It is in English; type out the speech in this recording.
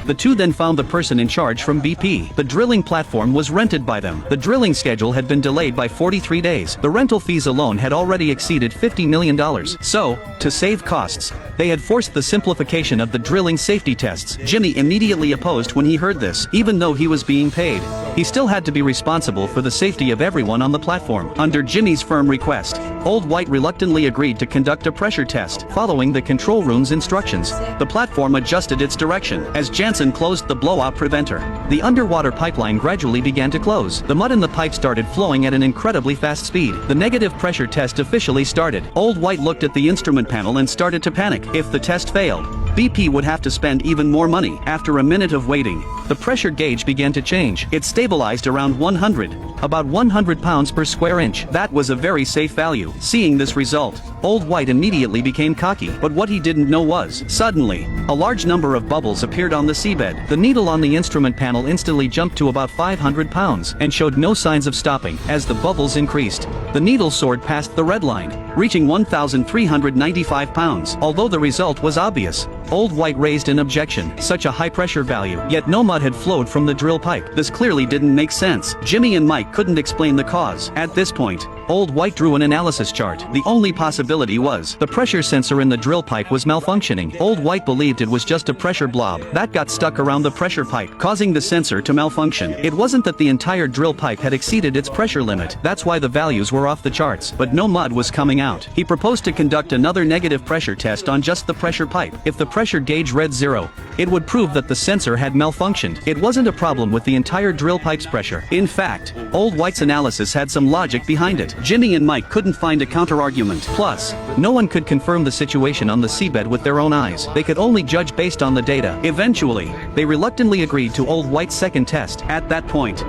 The two then found the person in charge from BP. The drilling platform was rented by them. The drilling schedule had been delayed by 43 days. The rental fees alone had already exceeded $50 million. So, to save costs, they had forced the simplification of the drilling safety tests. Jimmy immediately opposed when he heard this. Even though he was being paid, he still had to be responsible for the safety of everyone on the platform. Under Jimmy's firm request, Old White reluctantly agreed to conduct a pressure test. Following the control room's instructions, the platform adjusted its direction. As Jansen closed the blowout preventer, the underwater pipeline gradually began to close. The mud in the pipe started flowing at an incredibly fast speed. The negative pressure test officially started. Old White looked at the instrument panel and started to panic. If the test failed, BP would have to spend even more money. After a minute of waiting, the pressure gauge began to change. It stabilized around 100, about 100 pounds per square inch. That was a very safe value. Seeing this result, Old White immediately became cocky. But what he didn't know was, suddenly, a large number of bubbles appeared on the seabed. The needle on the instrument panel instantly jumped to about 500 pounds and showed no signs of stopping. As the bubbles increased, the needle soared past the red line, reaching 1,395 pounds. Although the result was obvious, Old White raised an objection. Such a high pressure value, yet no mud had flowed from the drill pipe. This clearly didn't make sense. Jimmy and Mike couldn't explain the cause. At this point, Old White drew an analysis chart. The only possibility was the pressure sensor in the drill pipe was malfunctioning. Old White believed it was just a pressure blob that got stuck around the pressure pipe, causing the sensor to malfunction. It wasn't that the entire drill pipe had exceeded its pressure limit. That's why the values were off the charts. But no mud was coming out. He proposed to conduct another negative pressure test on just the pressure pipe. If the pressure gauge read 0, it would prove that the sensor had malfunctioned. It wasn't a problem with the entire drill pipe's pressure. In fact, Old White's analysis had some logic behind it. Jimmy and Mike couldn't find a counter-argument. Plus, no one could confirm the situation on the seabed with their own eyes. They could only judge based on the data. Eventually, they reluctantly agreed to Old White's second test. At that point,